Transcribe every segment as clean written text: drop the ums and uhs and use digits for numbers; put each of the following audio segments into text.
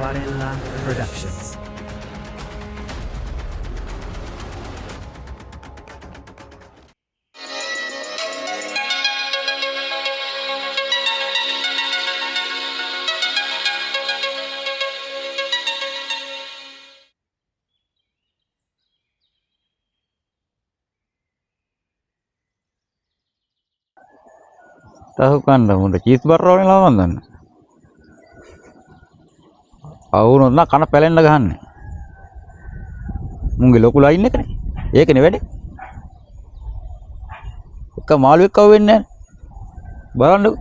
Varela Productions. Tahu kan dah muda cheese burger ni lawan dan. Aku nak karena pelen lagahan. Mungkin lokal lain ni kan? Ye kan ni Ka malu kau ini. Barang tu.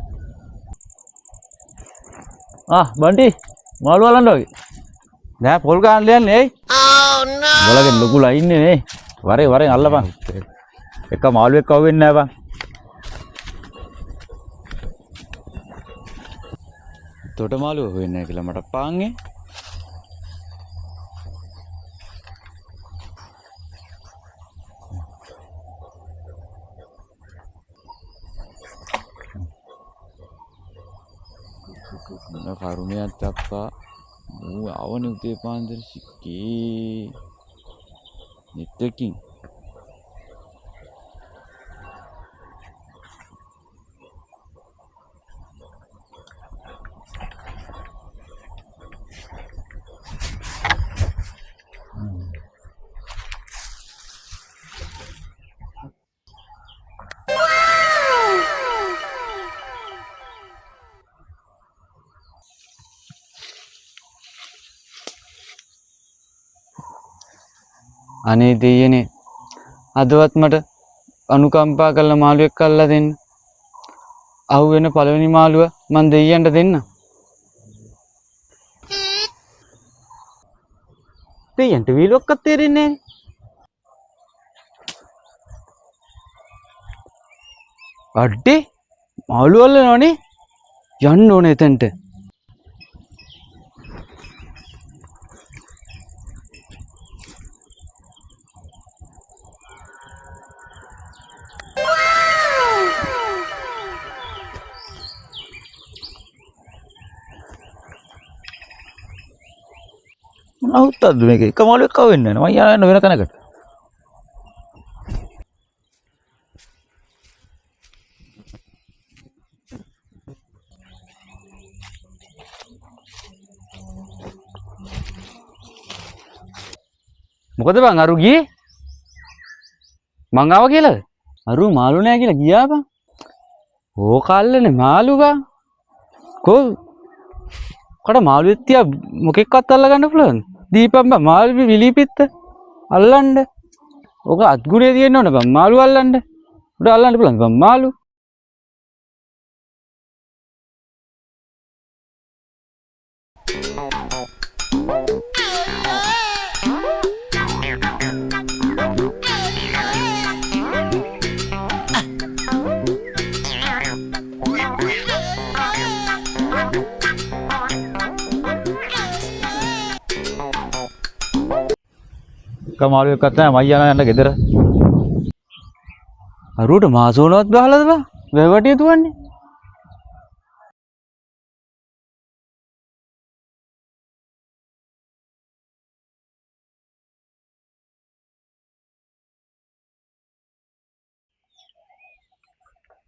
Banti. Malu alam tu. Dah polkan lian ni. Oh no. Bola kan lokal lain ni. Ware Allah bang. Ka malu kau ini bang. තොට මාළුව වෙන්න කියලා මට පාංගේ කරුණයක් අප්පා මූ අවනේ උදේ පාන්දර සික්කේ නිතකින් අනේ දෙයනේ අදවත් මට අනුකම්පා කරලා මාළුවෙක් අල්ලලා දෙන්න. අහු වෙන පළවෙනි මාළුව මං දෙයියන්ට දෙන්න. දෙයියන්ට වීලොක්කත් තේරෙන්නේ නැහැ. අඩේ මාළු අල්ලනවනේ යන්න ඕනේ එතනට. අවුත්තක්ද මේක එක මාළුවෙක් කව වෙන්නේ නැහැ මම යන්න වෙන තැනකට මොකද බං අරු ගියේ මං ආවා කියලාද අරු මාළු නෑ කියලා ගියා බං ඕක අල්ලන්නේ මාළු බං කො කට මාළුවෙක් තියා මොකෙක්වත් අල්ල ගන්න පුළුවන්ද දීපම් බං මාළු විලිපිත්ත අල්ලන්න ඕක අත්ගුණේ තියෙන්න ඕන බං මාළු අල්ලන්න උඩ අල්ලන්න පුළුවන් බං මාළු මාළුවෙක් අත් නැහැ මයියා යන්න ගෙදර අරුවට මාසෝනවත් ගහලාද බං වැවටිය තුවන්නේ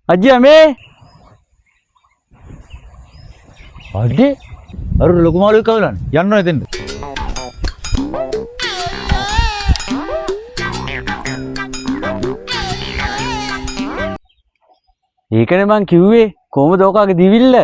අජ්ජියා මේ අඩේ අරු ලොකු මාළුවෙක් කවලන්නේ යන්න ඕනේ දෙන්න ඒකනේ මං කිව්වේ කොහමද ඕකාගේ දිවිල්ල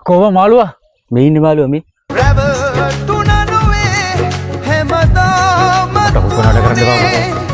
කොහොම මාළුවා මේ ඉන්නේ මාළුවා මේ රැවටුණා නොවේ හැමදාම කරන්න බෑ